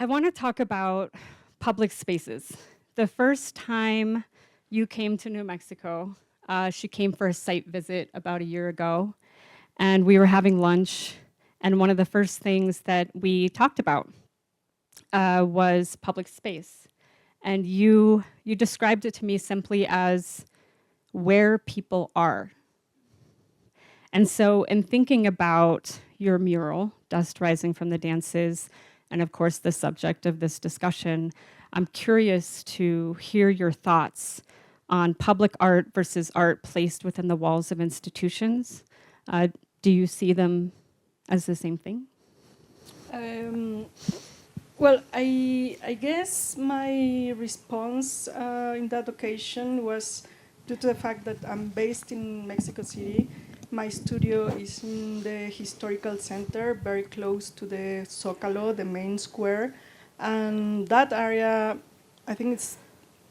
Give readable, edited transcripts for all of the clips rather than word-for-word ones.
I want to talk about public spaces. The first time you came to New Mexico, she came for a site visit about a year ago, and we were having lunch, and one of the first things that we talked about was public space. And you described it to me simply as where people are. And so in thinking about your mural, Dust Rising from the Dances, and of course the subject of this discussion, I'm curious to hear your thoughts on public art versus art placed within the walls of institutions. Do you see them as the same thing? Well, I guess my response in that occasion was due to the fact that I'm based in Mexico City. My studio is in the historical center, very close to the Zócalo, the main square. And that area, I think it's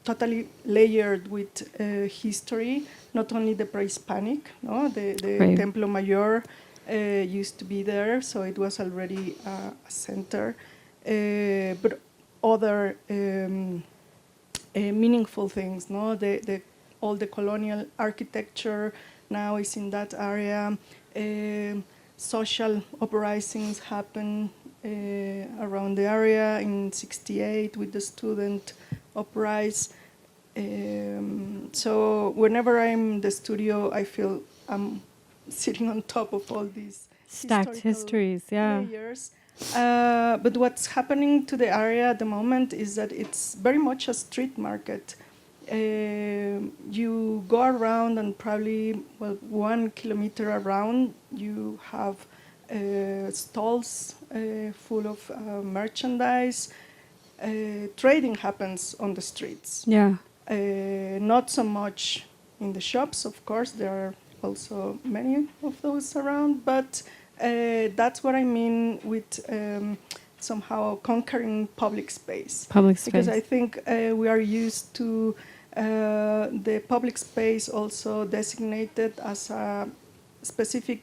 totally layered with history, not only the pre-Hispanic, no? The Right. Templo Mayor used to be there, so it was already a center. But other meaningful things, no? All the colonial architecture now is in that area. Social uprisings happen around the area in '68 with the student uprising. So whenever I'm in the studio, I feel I'm sitting on top of all these Stacked histories, yeah. layers. But what's happening to the area at the moment is that it's very much a street market. You go around and probably, 1 kilometer around, you have stalls full of merchandise. Trading happens on the streets. Yeah. Not so much in the shops, of course. There are also many of those around, but that's what I mean with somehow conquering public space. Public space. Because I think we are used to the public space also designated as a specific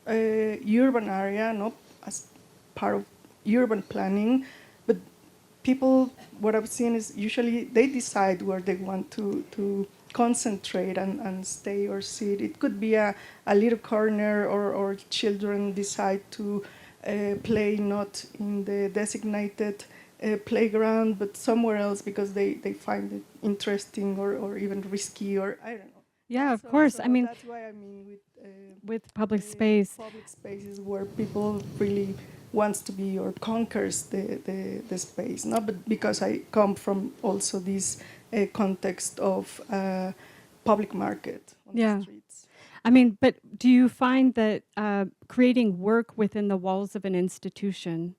urban area, not as part of urban planning, but people, what I've seen is usually they decide where they want to concentrate and stay or sit. It could be a little corner, or children decide to play not in the designated playground, but somewhere else because they find it interesting or even risky, or I don't know. Yeah, of course. So I mean, that's why I mean with public space. Public spaces where people really wants to be or conquers the space. Not but because I come from also this context of public market on the streets. I mean, but do you find that creating work within the walls of an institution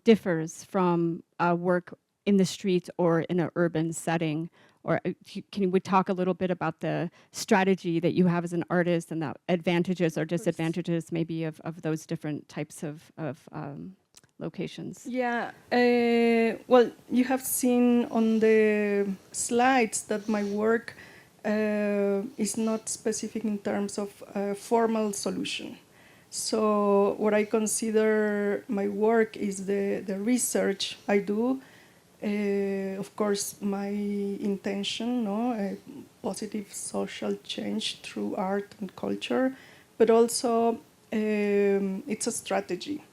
differs from work in the streets or in an urban setting? Or can we talk a little bit about the strategy that you have as an artist and the advantages or disadvantages maybe of those different types of locations? Yeah, well, you have seen on the slides that my work is not specific in terms of formal solution. So what I consider my work is the research I do. Of course, my intention, a positive social change through art and culture, but also it's a strategy.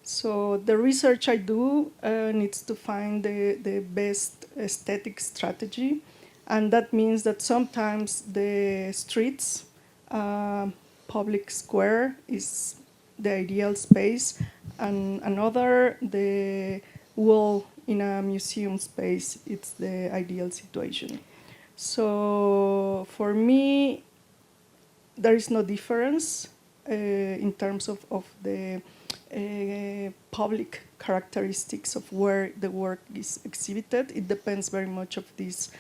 So the research I do needs to find the best aesthetic strategy, and that means that sometimes the streets, public square is the ideal space, and another, the wall in a museum space, it's the ideal situation. So for me, there is no difference in terms of the public characteristics of where the work is exhibited. It depends very much of this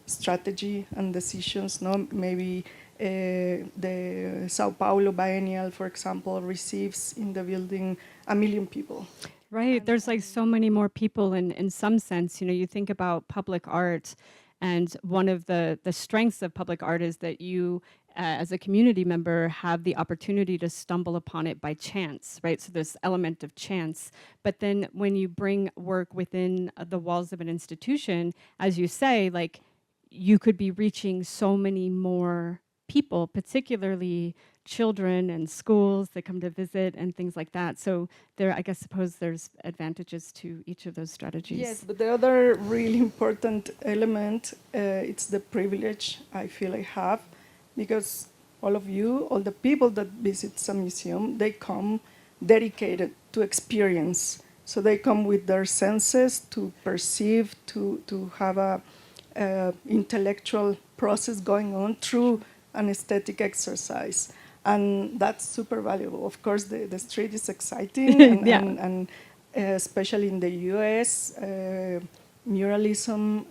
strategy and decisions. No, maybe the Sao Paulo Biennial, for example, receives in the building 1 million people. Right. There's like so many more people in some sense. You know, you think about public art, and one of the strengths of public art is that you as a community member, have the opportunity to stumble upon it by chance, right? So this element of chance. But then when you bring work within the walls of an institution, as you say, like, you could be reaching so many more people, particularly children and schools that come to visit and things like that. So there, I guess, suppose there's advantages to each of those strategies. Yes, but the other really important element, it's the privilege I feel I have, because all of you, all the people that visit a museum, they come dedicated to experience. So they come with their senses to perceive, to have a intellectual process going on through an aesthetic exercise. And that's super valuable. Of course, the street is exciting, and, Yeah. and especially in the US, muralism,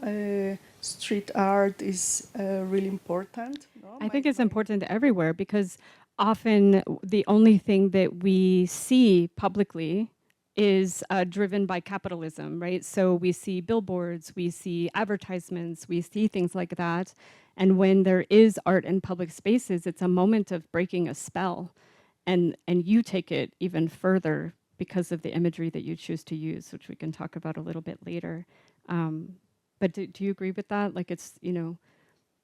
street art is really important. No? I think it's important everywhere because often the only thing that we see publicly is driven by capitalism, right? So we see billboards, we see advertisements, we see things like that. And when there is art in public spaces, it's a moment of breaking a spell. And you take it even further because of the imagery that you choose to use, which we can talk about a little bit later. But do you agree with that? Like, it's, you know,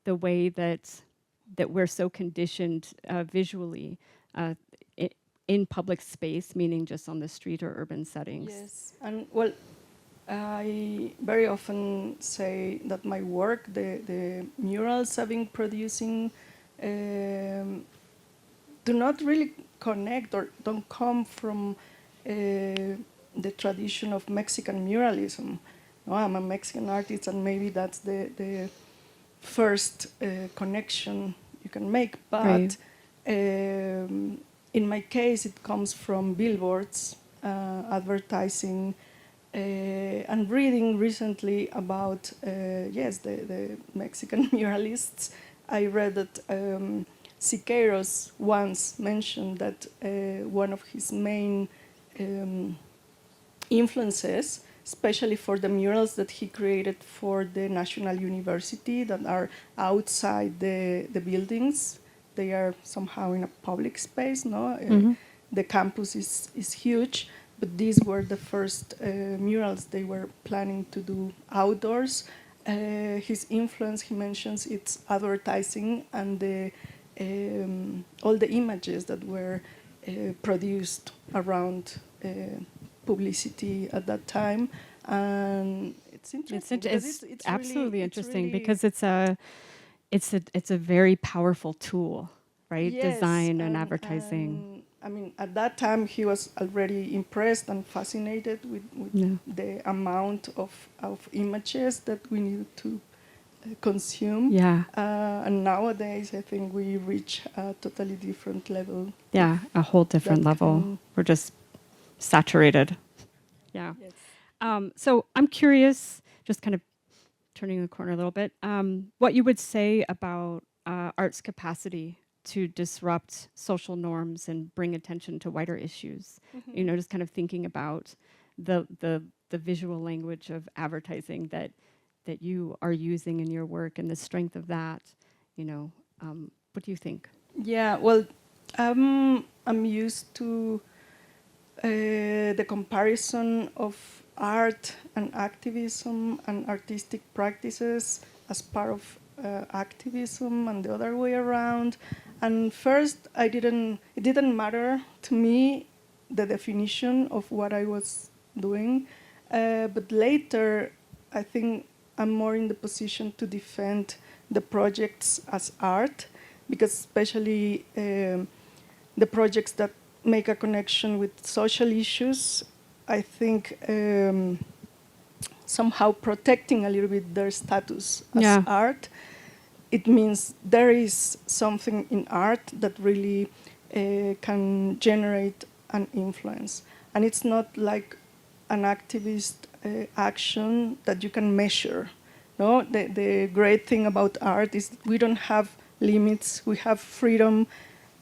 the way that we're so conditioned visually in public space, meaning just on the street or urban settings. Yes, and well, I very often say that my work, the murals I've been producing, do not really connect or don't come from the tradition of Mexican muralism. No, I'm a Mexican artist, and maybe that's the first connection you can make. But Right. In my case, it comes from billboards, advertising, and reading recently about, yes, the Mexican muralists. I read that Siqueiros once mentioned that one of his main influences, especially for the murals that he created for the National University that are outside the buildings. They are somehow in a public space, no? The campus is huge, but these were the first murals they were planning to do outdoors. His influence, he mentions, it's advertising and all the images that were produced around publicity at that time, and it's interesting. It's absolutely really, interesting really, because it's a very powerful tool, right? yes, Design and advertising. I mean, at that time he was already impressed and fascinated with Yeah. the amount of images that we need to consume. Yeah. And nowadays, I think we reach a totally different level. Yeah, a whole different that level. can- We're just saturated. Yeah. Yes. So I'm curious, just kind of turning the corner a little bit, what you would say about art's capacity to disrupt social norms and bring attention to wider issues. You know, just kind of thinking about the visual language of advertising that you are using in your work and the strength of that. You know, what do you think? Yeah, well, I'm used to the comparison of art and activism and artistic practices as part of activism and the other way around. And first, it didn't matter to me the definition of what I was doing. But later, I think I'm more in the position to defend the projects as art, because especially the projects that make a connection with social issues, I think somehow protecting a little bit their status as art. It means there is something in art that really can generate an influence. And it's not like an activist action that you can measure. No, the great thing about art is we don't have limits, we have freedom,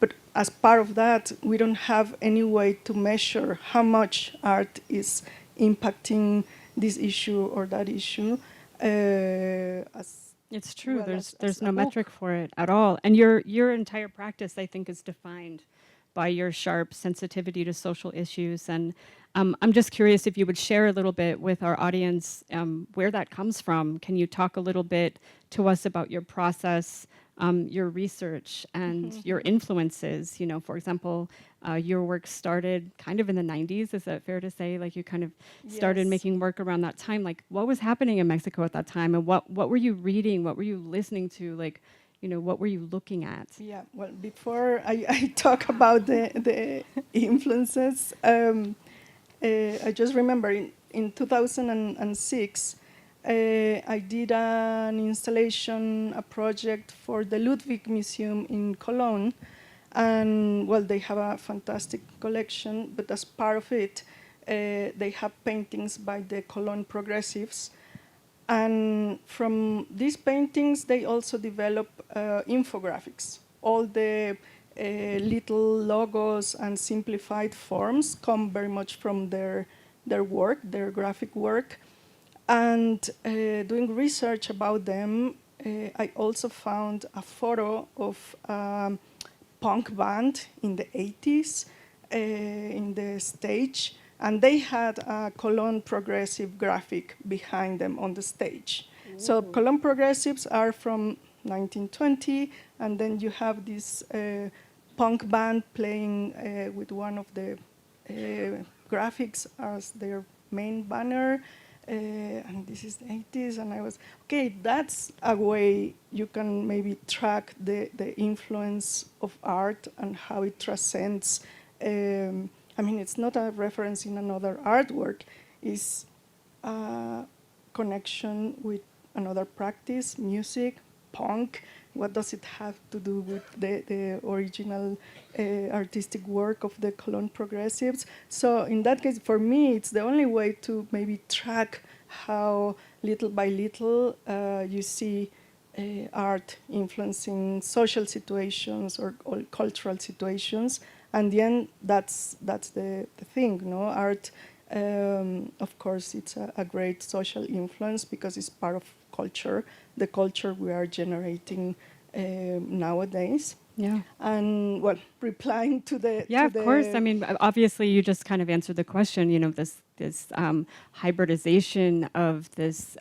but as part of that, we don't have any way to measure how much art is impacting this issue or that issue. As It's true. well, as There's a no book. metric for it at all. And your entire practice, I think, is defined by your sharp sensitivity to social issues. And I'm just curious if you would share a little bit with our audience where that comes from. Can you talk a little bit to us about your process, your research, and your influences? You know, for example, your work started kind of in the 90s. Is that fair to say? Like you kind of started Yes. making work around that time. Like what was happening in Mexico at that time, and what were you reading? What were you listening to? Like, you know, what were you looking at? Yeah, well, before I talk about the influences, I just remember in 2006, I did an installation, a project for the Ludwig Museum in Cologne. And well, they have a fantastic collection, but as part of it, they have paintings by the Cologne progressives. And from these paintings, they also develop infographics. All the little logos and simplified forms come very much from their work, their graphic work. And doing research about them, I also found a photo of punk band in the 80s in the stage, and they had a Cologne progressive graphic behind them on the stage. Ooh. So Cologne progressives are from 1920, and then you have this punk band playing with one of the graphics as their main banner. And this is the 80s, and I was, okay, that's a way you can maybe track the influence of art and how it transcends. I mean, it's not a reference in another artwork, it's a connection with another practice, music, punk. What does it have to do with the original artistic work of the Cologne progressives? So in that case, for me, it's the only way to maybe track how little by little you see art influencing social situations or cultural situations. And then that's the thing, no? Art, of course, it's a great social influence because it's part of culture, the culture we are generating nowadays. Yeah. And well, replying to the Yeah, of course. I mean, obviously, you just kind of answered the question. You know, this hybridization of these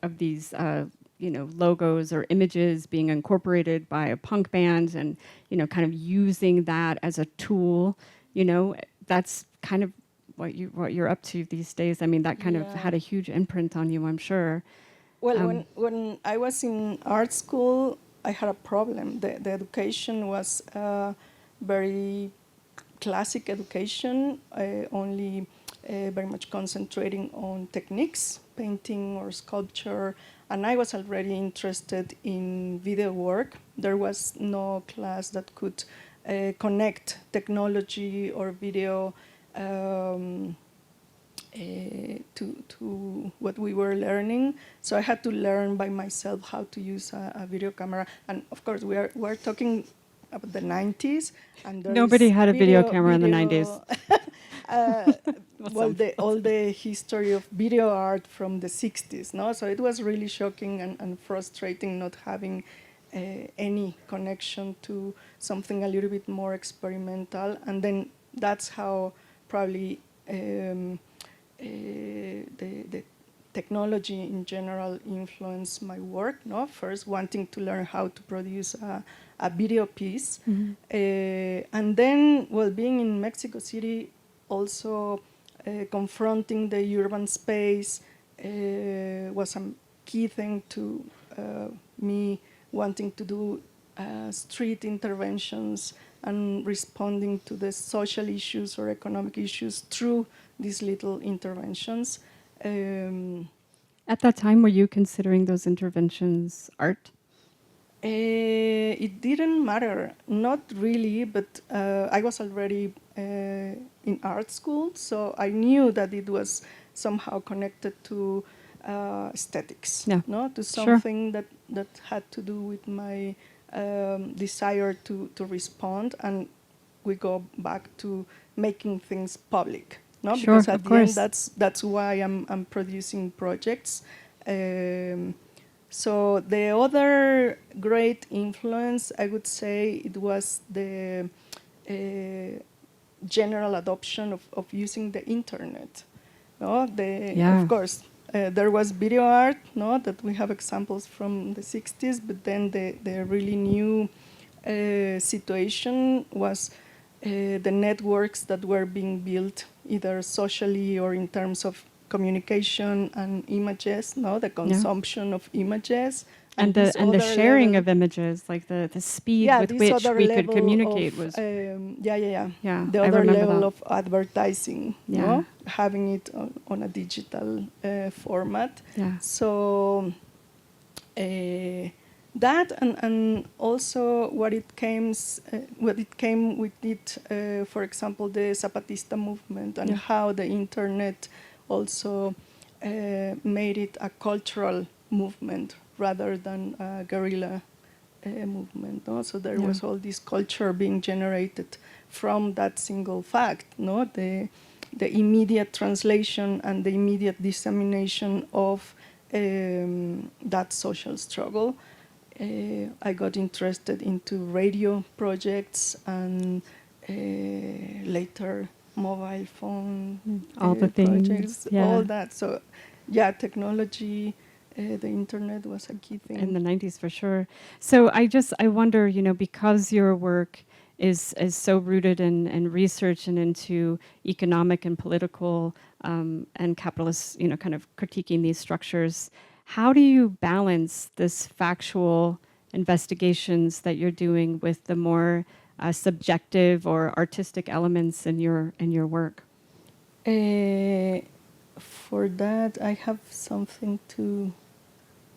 you know, logos or images being incorporated by a punk band, and you know, kind of using that as a tool. You know, that's kind of what you're up to these days. I mean, that kind of had a huge imprint on you, I'm sure. Well, when I was in art school, I had a problem. The education was very classic education, only very much concentrating on techniques, painting or sculpture, and I was already interested in video work. There was no class that could connect technology or video to what we were learning. So I had to learn by myself how to use a video camera. And of course, we're talking about the 90s. And Nobody had a video camera in the 90s. Well, all the history of video art from the 60s, no? So it was really shocking and frustrating not having any connection to something a little bit more experimental. And then that's how probably the technology in general influenced my work. No, first wanting to learn how to produce a video piece, and then, well, being in Mexico City, also confronting the urban space was a key thing to me wanting to do street interventions and responding to the social issues or economic issues through these little interventions. At that time, were you considering those interventions art? It didn't matter, not really, but I was already in art school, so I knew that it was somehow connected to aesthetics, no, to something that had to do with my desire to respond, and we go back to making things public, no, because at the end that's why I'm producing projects. So the other great influence, I would say, it was the general adoption of using the internet. No, Yeah. of course, there was video art, no, that we have examples from the 60s, but then the really new situation was the networks that were being built either socially or in terms of communication and images, no, the consumption of images. And this the other sharing level, of images, like the speed yeah, with this which other we could level communicate of was yeah, the I other remember level that. of advertising, Yeah. no, having it on a digital format. Yeah. So that and also what it came with it, for example, the Zapatista movement and how the internet also made it a cultural movement rather than a guerrilla movement. No? So there was all this culture being generated from that single fact. No, the immediate translation and the immediate dissemination of that social struggle. I got interested into radio projects and later mobile phone All the things, projects, all that. So, yeah, technology, the internet was a key thing. in the 90s for sure. So I wonder, because your work is so rooted in research and into economic and political and capitalist, kind of critiquing these structures, how do you balance this factual investigations that you're doing with the more subjective or artistic elements in your work? For that, I have something to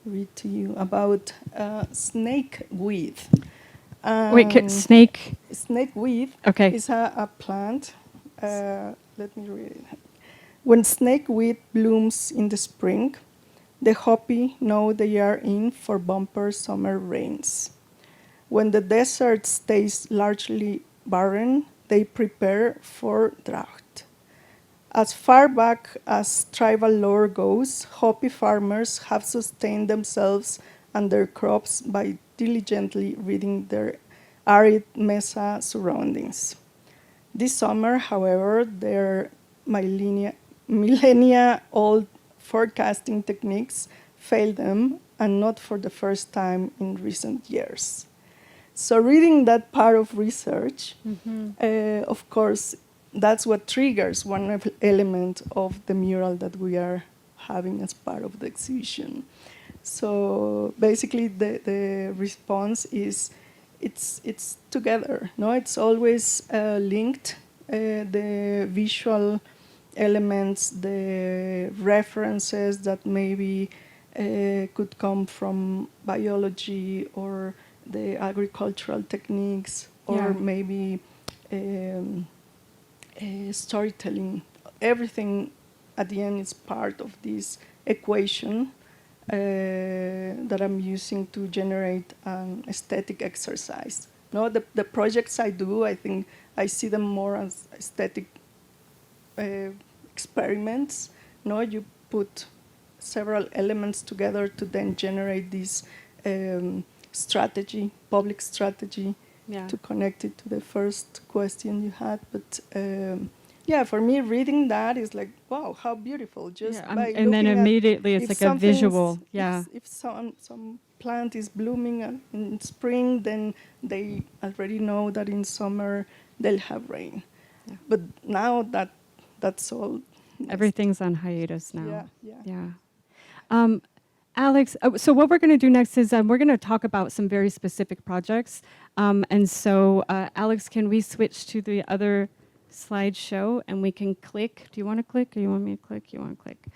read to you about snakeweed. Wait, snake? Snakeweed Okay. is a plant. Let me read it. When snakeweed blooms in the spring, the Hopi know they are in for bumper summer rains. When the desert stays largely barren, they prepare for drought. As far back as tribal lore goes, Hopi farmers have sustained themselves and their crops by diligently reading their arid mesa surroundings. This summer, however, their millennia-old forecasting techniques failed them, and not for the first time in recent years. So reading that part of research, of course, that's what triggers one element of the mural that we are having as part of the exhibition. So basically, the response is it's together. No, it's always linked. The visual elements, the references that maybe could come from biology or the agricultural techniques, or maybe storytelling. Everything at the end is part of this equation that I'm using to generate an aesthetic exercise. No, the projects I do, I think I see them more as aesthetic experiments. No, you put several elements together to then generate this strategy, public strategy, to connect it to the first question you had. But yeah, for me, reading that is like, wow, how beautiful! Just by and then looking immediately at it's like a visual. if some plant is blooming in spring, then they already know that in summer they'll have rain. But now that's all. Everything's on hiatus now. Yeah. Alex, so what we're going to do next is we're going to talk about some very specific projects. And so, Alex, can we switch to the other slideshow and we can click? Do you want to click or you want me to click? You want to click?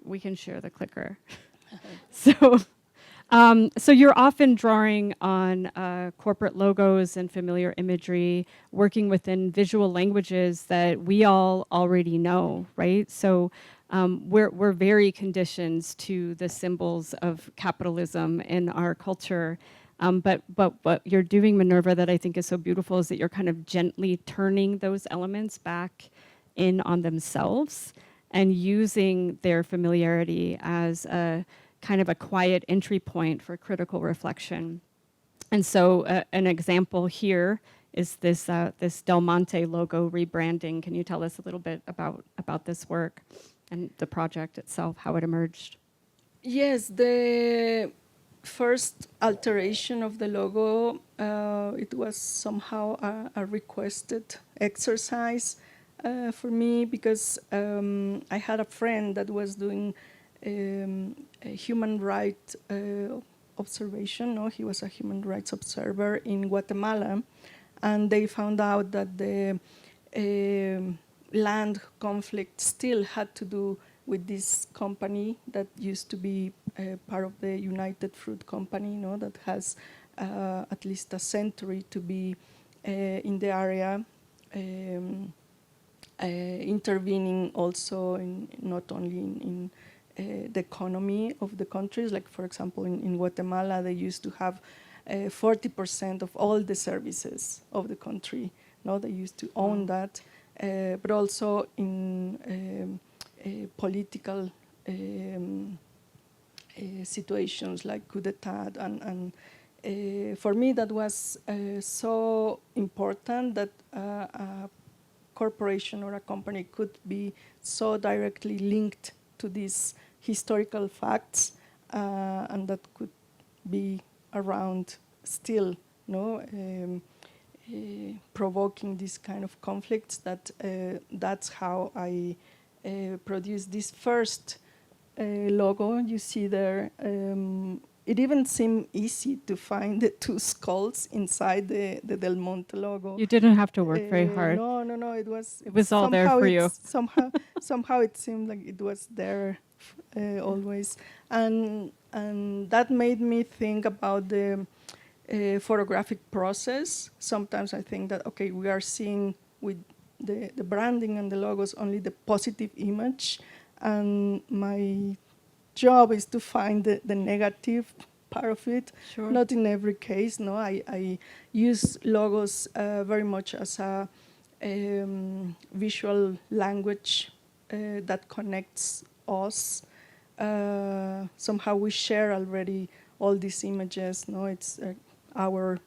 We can share the clicker. So you're often drawing on corporate logos and familiar imagery, working within visual languages that we all already know, right? So we're very conditioned to the symbols of capitalism in our culture. But what you're doing, Minerva, that I think is so beautiful is that you're kind of gently turning those elements back in on themselves and using their familiarity as a kind of a quiet entry point for critical reflection. And so an example here is this this Del Monte logo rebranding. Can you tell us a little bit about this work and the project itself, how it emerged? Yes, the first alteration of the logo, it was somehow a requested exercise for me, because I had a friend that was doing a human rights observation. No, he was a human rights observer in Guatemala, and they found out that the land conflict still had to do with this company that used to be part of the United Fruit Company, that has at least a century to be in the area, intervening also in not only in the economy of the countries. Like, for example, in Guatemala, they used to have 40% of all the services of the country. They used to own that, but also in political situations like coup d'etat, and for me that was so important that a corporation or a company could be so directly linked to these historical facts, and that could be around still, provoking this kind of conflicts. That's how I produced this first logo you see there. It even seemed easy to find the two skulls inside the Del Monte logo. You didn't have to work very hard. No. It was all there for you. Somehow it seemed like it was there always, and that made me think about the photographic process. Sometimes I think that, okay, we are seeing with the branding and the logos only the positive image, and my job is to find the negative part of it. Sure. Not in every case, no. I use logos very much as a visual language that connects us. Somehow we share already all these images. No, it's our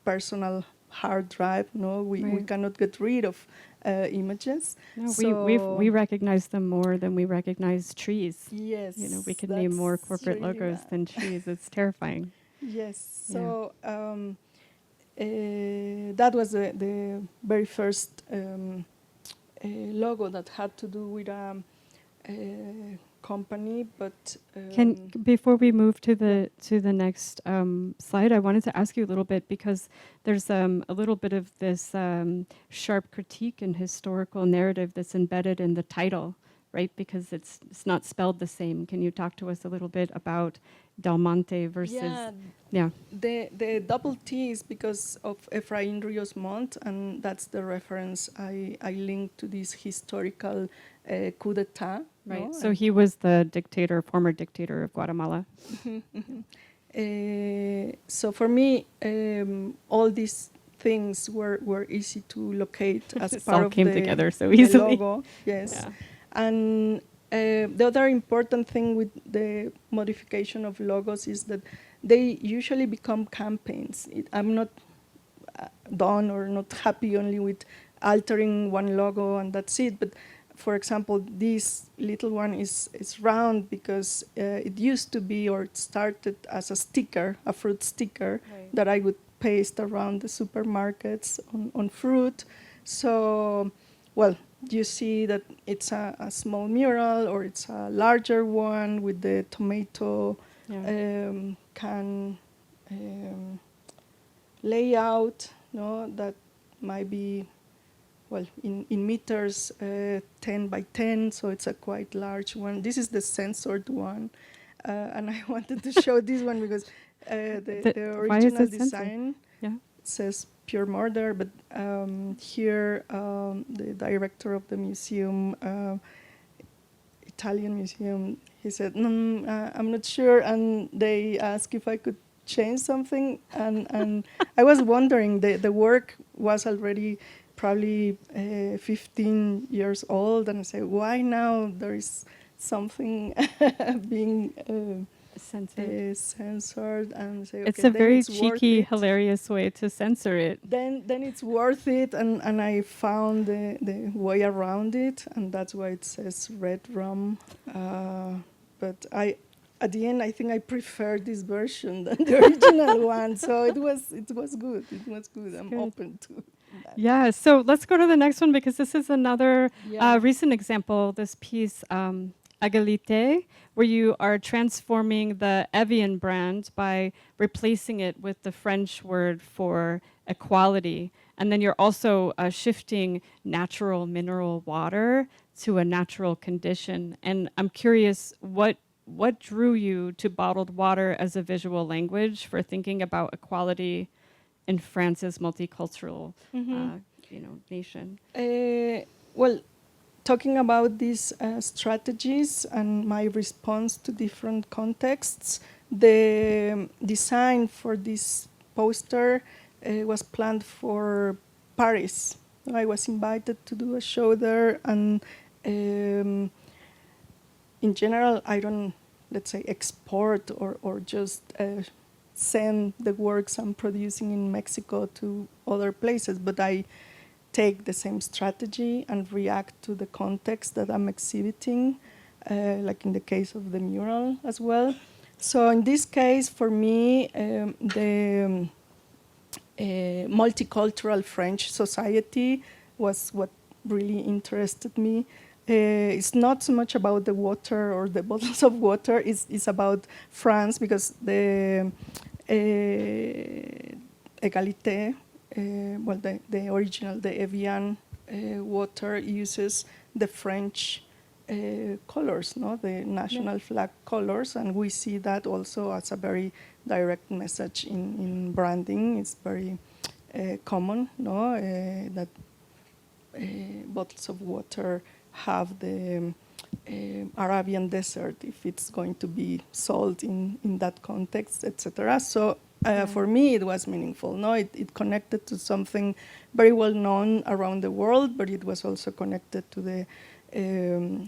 personal hard drive. No, we cannot get rid of images. No, so we recognize them more than we recognize trees. Yes, We can name more corporate really logos bad. than trees. It's terrifying. Yes. So that was the very first logo that had to do with a company, but Before we move to the next slide, I wanted to ask you a little bit, because there's a little bit of this sharp critique and historical narrative that's embedded in the title, right? Because it's not spelled the same. Can you talk to us a little bit about Del Monte versus the double T is because of Efraín Ríos Montt, and that's the reference I linked to this historical coup d'etat. Right. No? So he was the former dictator of Guatemala. So for me, all these things were easy to locate as This part all of came the, together so the easily. logo. Yes. Yeah. And the other important thing with the modification of logos is that they usually become campaigns. I'm not done or not happy only with altering one logo and that's it. But for example, this little one is round because it used to be, or it started as a sticker, a fruit sticker, that I would paste around the supermarkets on fruit. So, well, you see that it's a small mural, or it's a larger one with the tomato can layout, that might be, well, in meters, 10 by 10, so it's a quite large one. This is the censored one, and I wanted to show this one because the original design says pure murder, but here the director of the museum, Italian museum, he said, I'm not sure, and they asked if I could change something, and I was wondering, the work was already probably 15 years old, and I say, why now there is something being censored and say, It's okay, a then very it's worth cheeky, it. hilarious way to censor it. Then it's worth it, and I found the way around it, and that's why it says red rum. But at the end, I think I prefer this version than the original one. So it was good. It was good. I'm good. open to that. Yeah, so let's go to the next one because this is another Yeah. recent example, this piece, Égalité, where you are transforming the Evian brand by replacing it with the French word for equality. And then you're also shifting natural mineral water to a natural condition. And I'm curious, what drew you to bottled water as a visual language for thinking about equality in France's multicultural, nation? Well, talking about these strategies and my response to different contexts, the design for this poster was planned for Paris. I was invited to do a show there, and in general, I don't, let's say, export or just send the works I'm producing in Mexico to other places, but I take the same strategy and react to the context that I'm exhibiting, like in the case of the mural as well. So in this case, for me, the multicultural French society was what really interested me. It's not so much about the water or the bottles of water, it's about France, because the Égalité, the original, the Evian water uses the French colors, no, the national flag colors, and we see that also as a very direct message in branding. It's very common, no, that bottles of water have the Arabian desert if it's going to be sold in that context, etc. So for me, it was meaningful. No, it connected to something very well known around the world, but it was also connected to the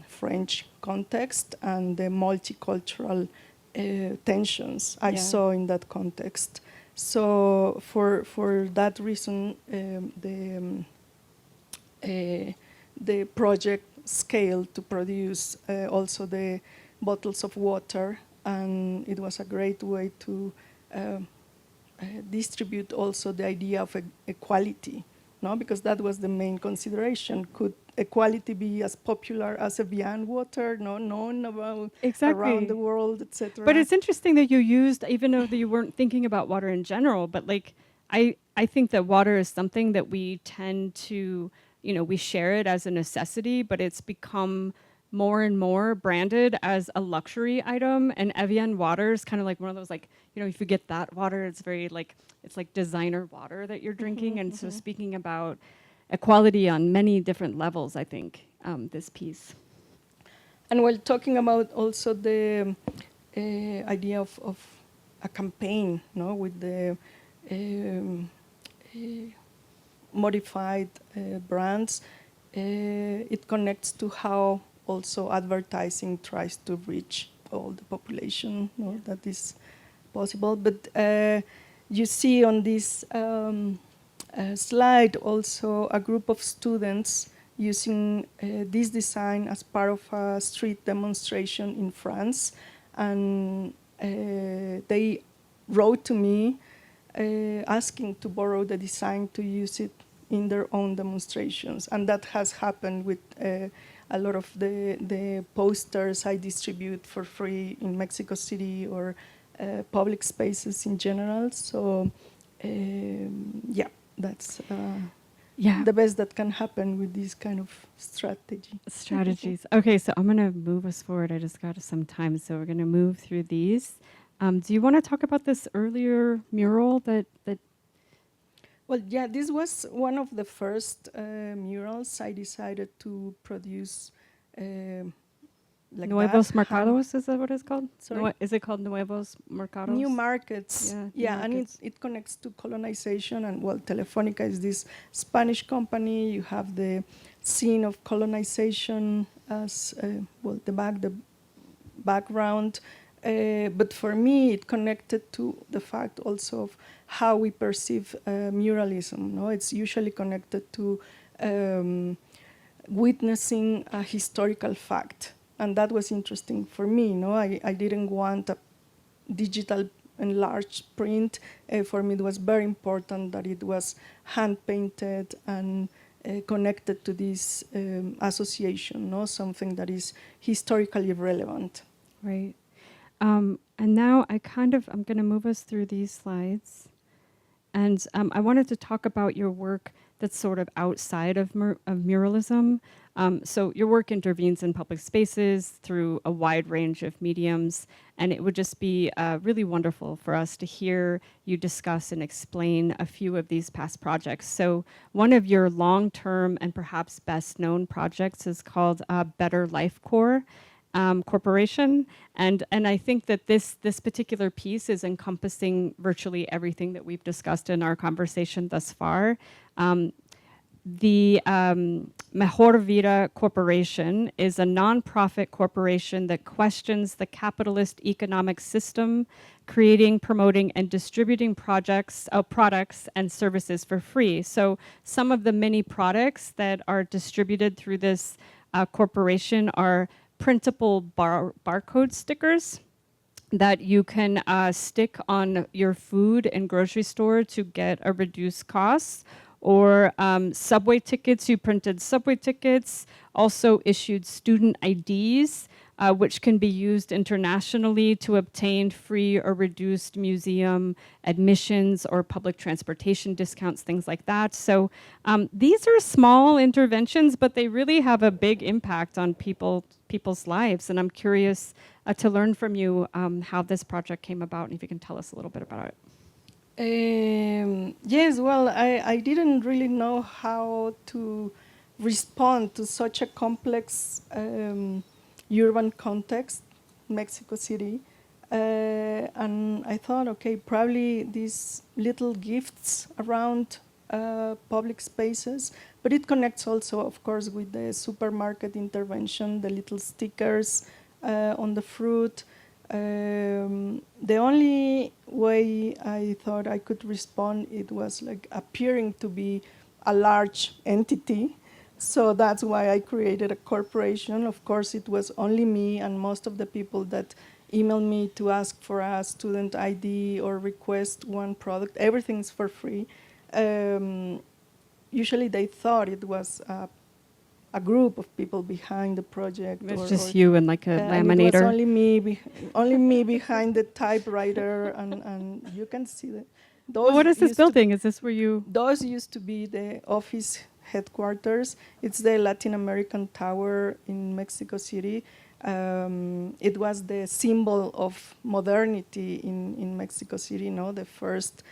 French context and the multicultural tensions I saw in that context. So for that reason, the project scaled to produce also the bottles of water, and it was a great way to distribute also the idea of equality, no? Because that was the main consideration. Could equality be as popular as Evian water, no, known about around the world, etc.? But it's interesting that you used, even though you weren't thinking about water in general, but like, I think that water is something that we tend to, we share it as a necessity, but it's become more and more branded as a luxury item. And Evian water is kind of like one of those, like, if you get that water, it's very like, it's like designer water that you're drinking. And so speaking about equality on many different levels, I think, this piece. And while talking about also the idea of a campaign, no, with the modified brands, it connects to how also advertising tries to reach all the population, no, that is possible. But you see on this slide also a group of students using this design as part of a street demonstration in France, and they wrote to me asking to borrow the design to use it in their own demonstrations. And that has happened with a lot of the posters I distribute for free in Mexico City or public spaces in general. So yeah, that's the best that can happen with this kind of strategies. Okay, so I'm gonna move us forward. I just got some time, so we're gonna move through these. Do you want to talk about this earlier mural that? Well, yeah, this was one of the first murals I decided to produce. Like Nuevos that. Mercados, is that what it's called? Sorry? Is it called Nuevos Mercados? New markets. Yeah, and it connects to colonization. And well, Telefónica is this Spanish company. You have the scene of colonization as the background. But for me, it connected to the fact also of how we perceive muralism. No, it's usually connected to witnessing a historical fact, and that was interesting for me. No, I didn't want a digital enlarged print. For me, it was very important that it was hand painted and connected to this association. No, something that is historically relevant. Right. And now I'm going to move us through these slides. And I wanted to talk about your work that's sort of outside of muralism. So your work intervenes in public spaces through a wide range of mediums, and it would just be really wonderful for us to hear you discuss and explain a few of these past projects. So one of your long-term and perhaps best-known projects is called Better Life Corps. Corporation, and I think that this particular piece is encompassing virtually everything that we've discussed in our conversation thus far. The Mejor Vida Corporation is a nonprofit corporation that questions the capitalist economic system, creating, promoting, and distributing products and services for free. So some of the many products that are distributed through this corporation are printable barcode stickers that you can stick on your food and grocery store to get a reduced cost, or subway tickets. You printed subway tickets, also issued student IDs, which can be used internationally to obtain free or reduced museum admissions or public transportation discounts, things like that. So these are small interventions, but they really have a big impact on people's lives. And I'm curious to learn from you how this project came about, and if you can tell us a little bit about it. Yes, well, I didn't really know how to respond to such a complex urban context, Mexico City. And I thought, okay, probably these little gifts around public spaces, but it connects also, of course, with the supermarket intervention, the little stickers on the fruit. The only way I thought I could respond, it was like appearing to be a large entity. So that's why I created a corporation. Of course, it was only me and most of the people that emailed me to ask for a student ID or request one product. Everything's for free. Usually they thought it was a group of people behind the project. It's just you and like a laminator. It was only me behind the typewriter, and you can see that. Well, what is this building? Is this where you? Those used to be the office headquarters. It's the Latin American Tower in Mexico City. It was the symbol of modernity in Mexico City, the first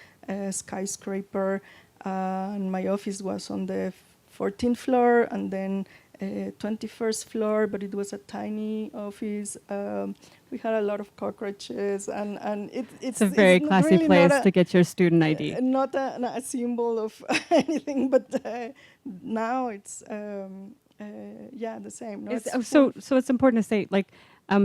skyscraper. And my office was on the 14th floor and then 21st floor, but it was a tiny office. We had a lot of cockroaches, and it's a very classy really place to get your student ID. Not a symbol of anything, but now it's the same. No? So it's important to say, like,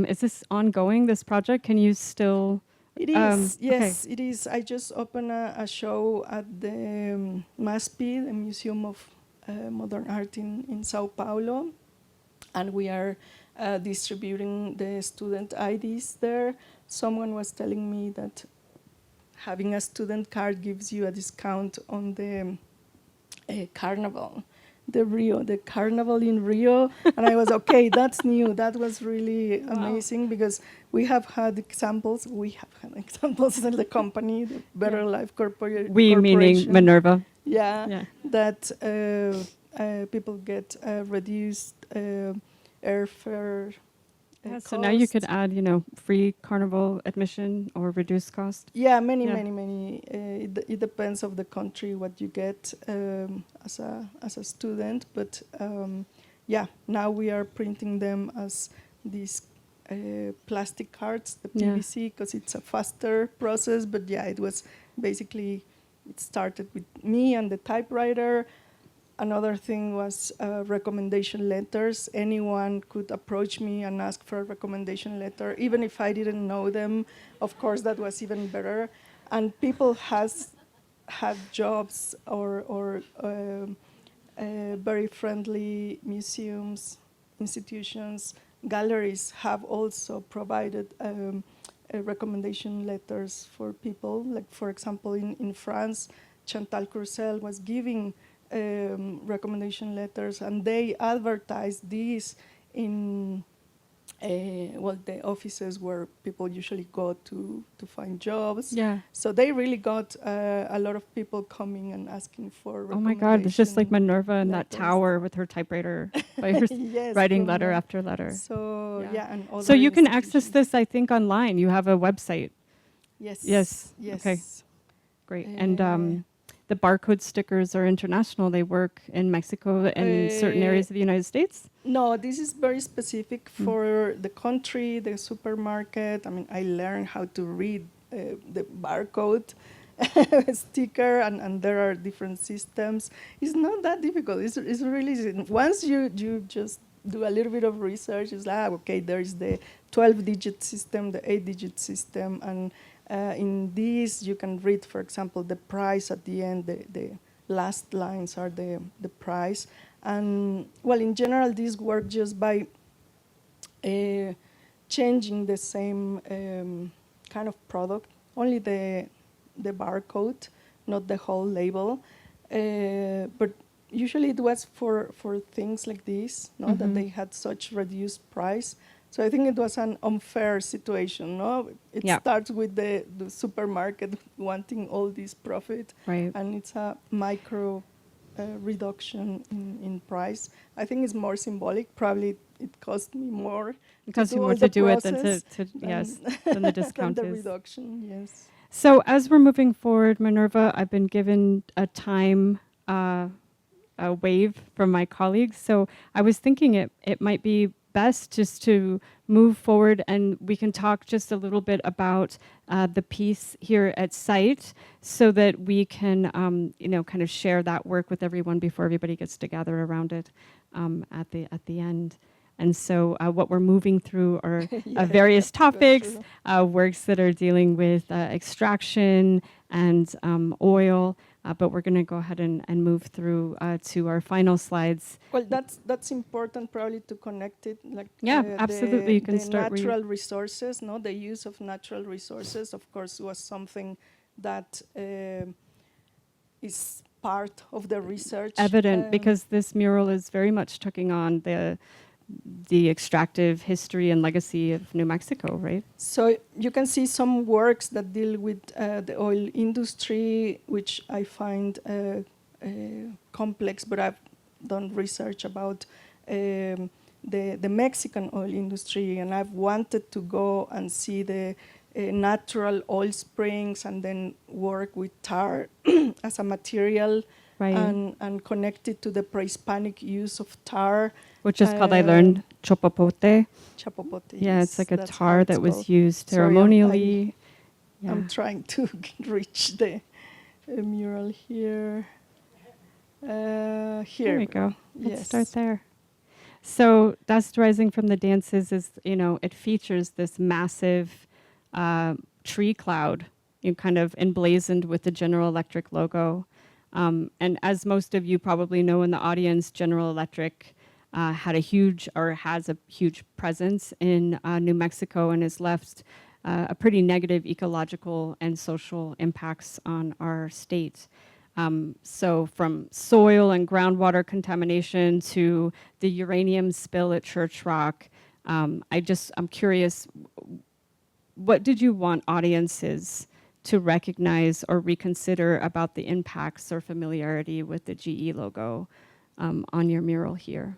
is this ongoing, this project? Can you still? It is, yes, okay. It is. I just opened a show at the MASPI, the Museum of Modern Art in Sao Paulo, and we are distributing the student IDs there. Someone was telling me that having a student card gives you a discount on the carnival, the carnival in Rio. And I was, okay, that's new. That was really amazing because we have had examples. We have had examples in the company, the Better Life Corporation. We meaning Minerva. Yeah. That people get reduced airfare. So now you could add, free carnival admission or reduced cost. Yeah, many. It depends of the country what you get as a student, but now we are printing them as these plastic cards, the PVC, because it's a faster process. But it was basically, it started with me and the typewriter. Another thing was recommendation letters. Anyone could approach me and ask for a recommendation letter, even if I didn't know them. Of course, that was even better. And people had jobs or very friendly museums, institutions, galleries have also provided recommendation letters for people. Like, for example, in France, Chantal Courcelle was giving recommendation letters, and they advertised these in the offices where people usually go to find jobs. Yeah. So they really got a lot of people coming and asking for Oh my God, it's just like recommendation Minerva in that letters. tower with her typewriter, by her Yes, writing from letter the- after letter. So Yeah. yeah, and other So you can access institutions. this, I think, online. You have a website. Yes. Yes, Yes. okay. Great. And Uh, the barcode stickers are international. They work in Mexico and certain areas of the United States. No, this is very specific for the country, the supermarket. I mean, I learned how to read the barcode sticker, and there are different systems. It's not that difficult. It's really easy. Once you just do a little bit of research, it's like, okay, there's the 12-digit system, the 8-digit system, and in these you can read, for example, the price at the end. The last lines are the price. And well, in general, these work just by changing the same kind of product, only the barcode, not the whole label. But usually it was for things like this, no, that they had such reduced price. So I think it was an unfair situation, no? It Yeah. starts with the supermarket wanting all this profit, Right. and it's a micro reduction in price. I think it's more symbolic. Probably it cost me more. It costs you do more all to the do it than process to yes, than the discount than the is. reduction. Yes. So as we're moving forward, Minerva, I've been given a time a wave from my colleagues. So I was thinking it might be best just to move forward, and we can talk just a little bit about the piece here at SITE, so that we can kind of share that work with everyone before everybody gets to gather around it at the end. And so what we're moving through are Yeah, various that's topics, true. works that are dealing with extraction and oil, but we're going to go ahead and move through to our final slides. Well, that's important probably to connect it, like Yeah, absolutely. You can the start where you- natural resources, no, the use of natural resources, of course, was something that is part of the research. Evident, because this mural is very much taking on the extractive history and legacy of New Mexico, right? So you can see some works that deal with the oil industry, which I find complex, but I've done research about the Mexican oil industry, and I've wanted to go and see the natural oil springs and then work with tar as a material, Right. and connect it to the pre-Hispanic use of tar. Which is called, I learned, chopopote. Chapopote. Yeah, it's like a that's how tar it's that was called. used Sorry, ceremonially. I'm trying to reach the mural here. Here There we go. Let's Yes. start there. So Dust Rising from the Dances is, it features this massive tree cloud, kind of emblazoned with the General Electric logo. And as most of you probably know in the audience, General Electric has a huge presence in New Mexico and has left a pretty negative ecological and social impacts on our state. So from soil and groundwater contamination to the uranium spill at Church Rock, I'm curious, what did you want audiences to recognize or reconsider about the impacts or familiarity with the GE logo on your mural here?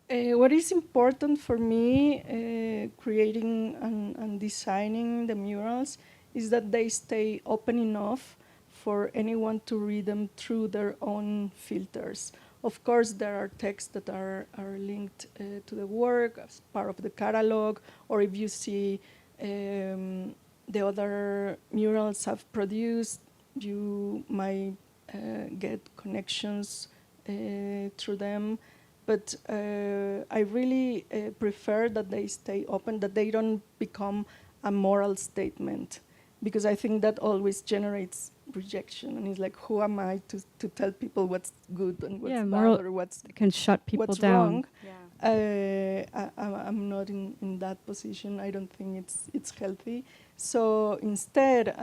What is important for me creating and designing the murals is that they stay open enough for anyone to read them through their own filters. Of course, there are texts that are linked to the work as part of the catalog, or if you see the other murals I've produced, you might get connections through them. But I really prefer that they stay open, that they don't become a moral statement, because I think that always generates rejection, and it's like, who am I to tell people what's good and what's moral bad or what's can shut people down. wrong. I'm not in that position. I don't think it's healthy. So instead,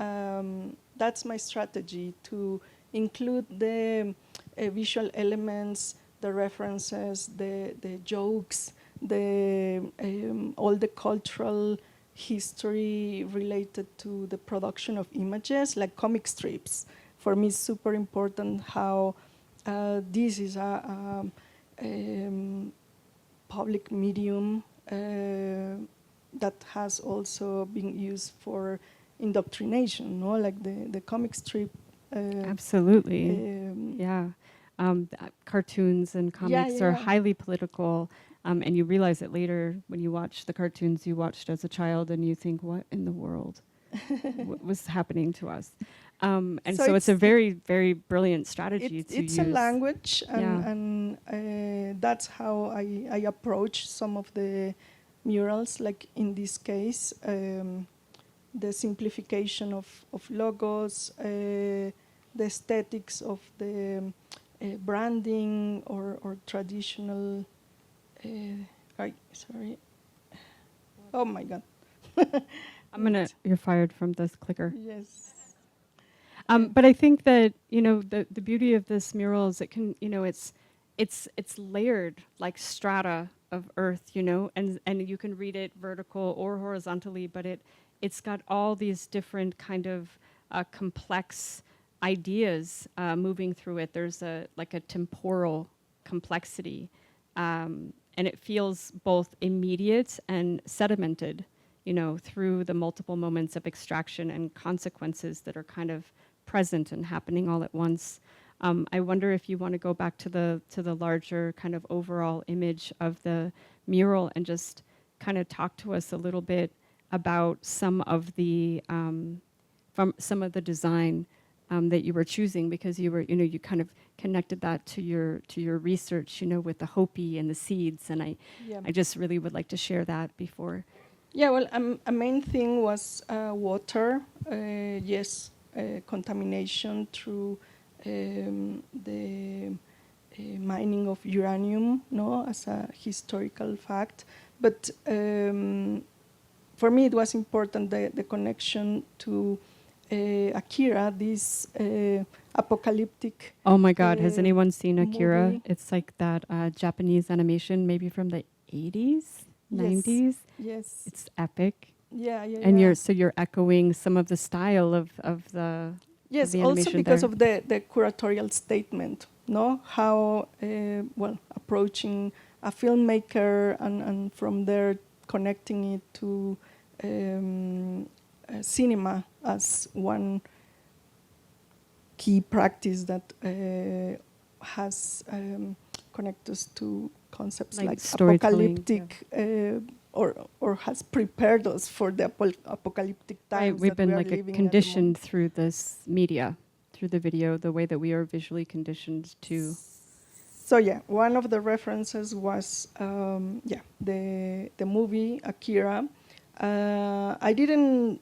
that's my strategy, to include the visual elements, the references, the jokes, all the cultural history related to the production of images, like comic strips. For me, it's super important how this is a public medium that has also been used for indoctrination, no? Like the comic strip. Absolutely. Cartoons and comics are yeah. highly political, and you realize it later when you watch the cartoons you watched as a child, and you think, what in the world was happening to us? And so it's a very, very brilliant strategy to use. It's a language, and that's how I approach some of the murals, like in this case, the simplification of logos, the aesthetics of the branding or traditional. Sorry. Oh my God. You're fired from this clicker. Yes. But I think that, the beauty of this mural is it can, it's layered like strata of earth, and you can read it vertical or horizontally, but it's got all these different kind of complex ideas moving through it. There's like a temporal complexity, and it feels both immediate and sedimented, through the multiple moments of extraction and consequences that are kind of present and happening all at once. I wonder if you want to go back to the larger kind of overall image of the mural and just kind of talk to us a little bit about some of the design that you were choosing, because you kind of connected that to your research, with the Hopi and the seeds, and I just really would like to share that before. Yeah, well, a main thing was water. Yes, contamination through the mining of uranium, no, as a historical fact. But for me, it was important the connection to Akira, this apocalyptic. Oh my God, has anyone seen Akira? Movie. It's like that Japanese animation, maybe from the 80s, 90s. Yes. It's epic. Yeah. And you're echoing some of the style of the Yes, the also because there. of the curatorial statement, no? How, approaching a filmmaker and from there connecting it to cinema as one key practice that has connected us to concepts like apocalyptic, or has prepared us for the apocalyptic times. Right, we've been like conditioned the through this media, through the video, the way that we are visually conditioned to. So yeah, one of the references was the movie Akira. I didn't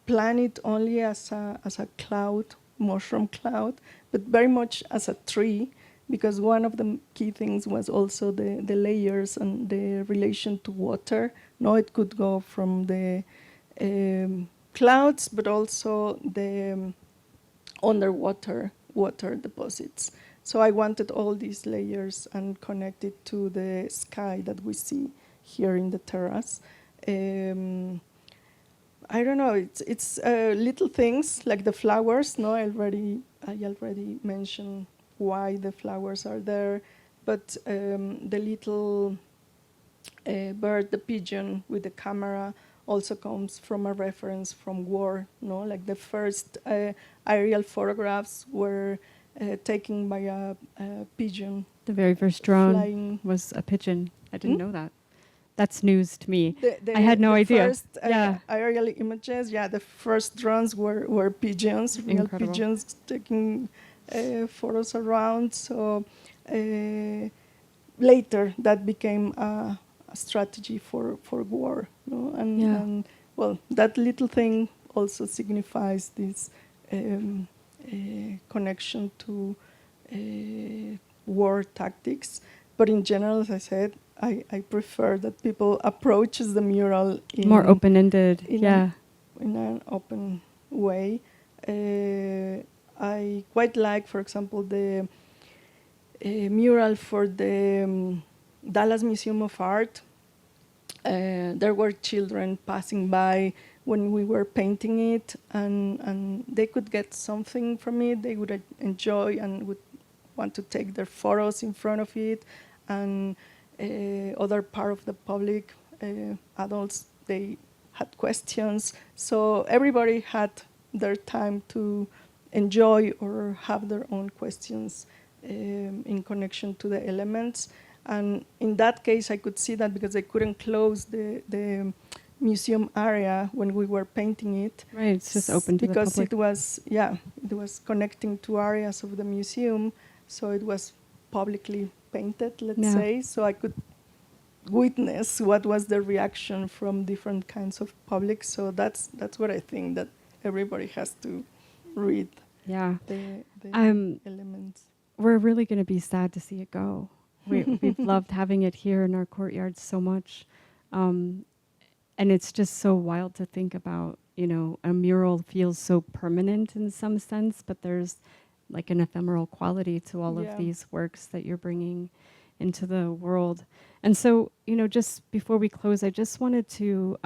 plan it only as a cloud, mushroom cloud, but very much as a tree, because one of the key things was also the layers and the relation to water. No, it could go from the clouds, but also the underwater water deposits. So I wanted all these layers and connect it to the sky that we see here in the terrace. I don't know. It's little things like the flowers. No, I already mentioned why the flowers are there, but the little bird, the pigeon with the camera, also comes from a reference from war. No, like the first aerial photographs were taken by a pigeon. The very first drone flying. Was a pigeon. I didn't know that. That's news to me. I had no idea. The first aerial images, the first drones were pigeons, real Incredible. pigeons taking photos around. So later that became a strategy for war, no? Yeah. And well, that little thing also signifies this connection to war tactics. But in general, as I said, I prefer that people approaches the mural More open-ended. Yeah. in an open way. I quite like, for example, the mural for the Dallas Museum of Art. There were children passing by when we were painting it, and they could get something from it. They would enjoy and would want to take their photos in front of it. And other part of the public, adults, they had questions. So everybody had their time to enjoy or have their own questions in connection to the elements. And in that case, I could see that because I couldn't close the museum area when we were painting it. Right, it's just open to the because public. it was connecting to areas of the museum, so it was publicly painted, let's say, so I could witness what was the reaction from different kinds of public. So that's what I think, that everybody has to read the elements. We're really going to be sad to see it go. We've loved having it here in our courtyard so much. And it's just so wild to think about, a mural feels so permanent in some sense, but there's like an ephemeral quality to all of these works that you're bringing into the world. And so, just before we close, I just wanted to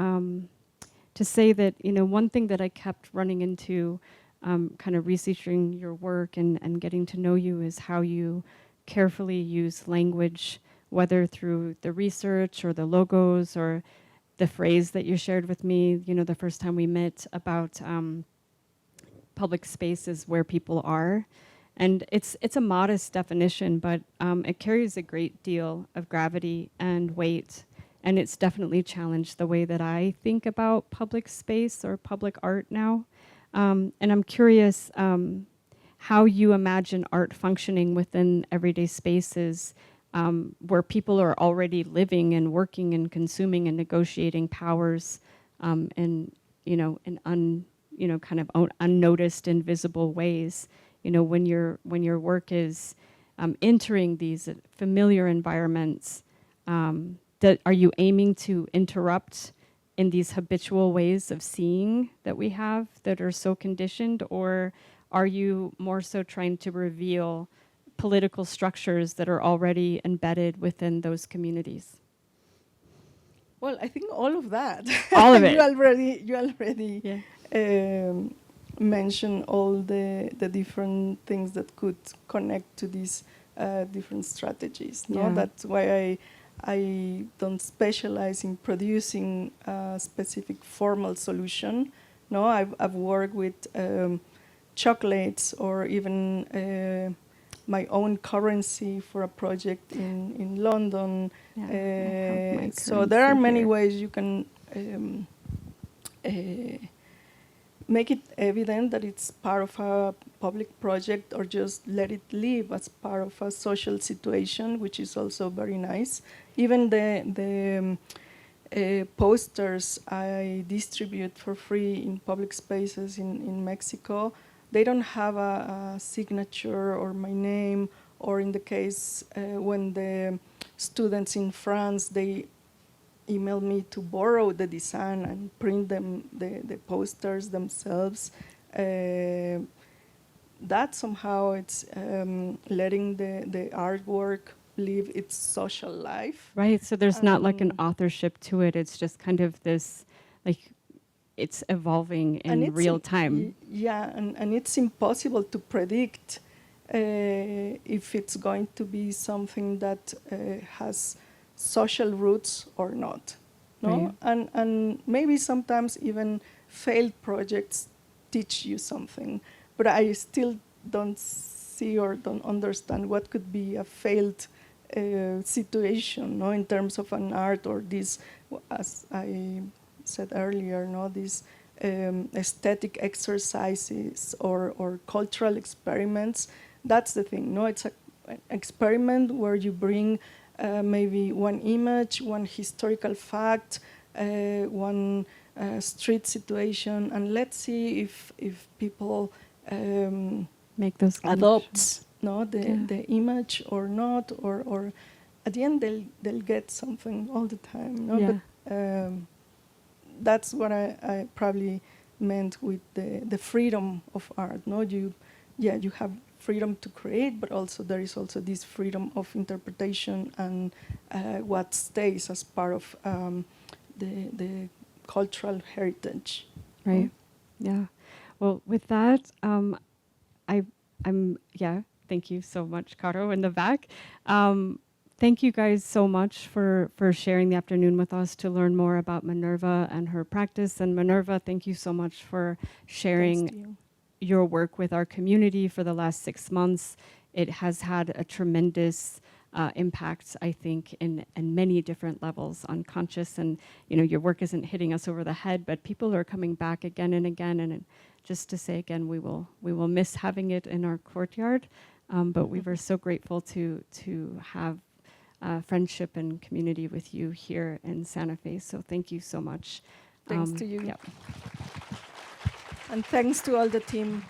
say that, one thing that I kept running into kind of researching your work and getting to know you is how you carefully use language, whether through the research or the logos or the phrase that you shared with me, the first time we met about public spaces where people are. And it's a modest definition, but it carries a great deal of gravity and weight. And it's definitely challenged the way that I think about public space or public art now. And I'm curious how you imagine art functioning within everyday spaces where people are already living and working and consuming and negotiating powers in kind of unnoticed, invisible ways. When your work is entering these familiar environments, are you aiming to interrupt in these habitual ways of seeing that we have that are so conditioned, or are you more so trying to reveal political structures that are already embedded within those communities? Well, I think all of that. All of it. You already mentioned all the different things that could connect to these different strategies. Yeah. No, that's why I don't specialize in producing a specific formal solution. No, I've worked with chocolates or even my own currency for a project in London. So there are many ways you can make it evident that it's part of a public project, or just let it live as part of a social situation, which is also very nice. Even the posters I distribute for free in public spaces in Mexico, they don't have a signature or my name, or in the case when the students in France, they email me to borrow the design and print them, the posters themselves. That somehow it's letting the artwork live its social life. Right, so there's not like an authorship to it, it's just kind of this, like, it's evolving in real time. Yeah, and it's impossible to predict if it's going to be something that has social roots or not. No, right. And maybe sometimes even failed projects teach you something, but I still don't see or don't understand what could be a failed situation, no, in terms of an art or this, as I said earlier, no, these aesthetic exercises or cultural experiments. That's the thing. No, it's an experiment where you bring maybe one image, one historical fact, one street situation, and let's see if people Make those adopt the Yeah. image or not, or at the end they'll get something all the time. No? Yeah. But that's what I probably meant with the freedom of art. No, you have freedom to create, but also there is also this freedom of interpretation and what stays as part of the cultural heritage. Right. Yeah. Well, with that, thank you so much, Caro, in the back. Thank you guys so much for sharing the afternoon with us to learn more about Minerva and her practice. And Minerva, thank you so much for sharing Thanks to you. your work with our community for the last 6 months. It has had a tremendous impact, I think, in many different levels, unconscious. And your work isn't hitting us over the head, but people are coming back again and again. And just to say again, we will miss having it in our courtyard, but we were so grateful to have friendship and community with you here in Santa Fe. So thank you so much. Thanks to you. Yep. And thanks to all the team.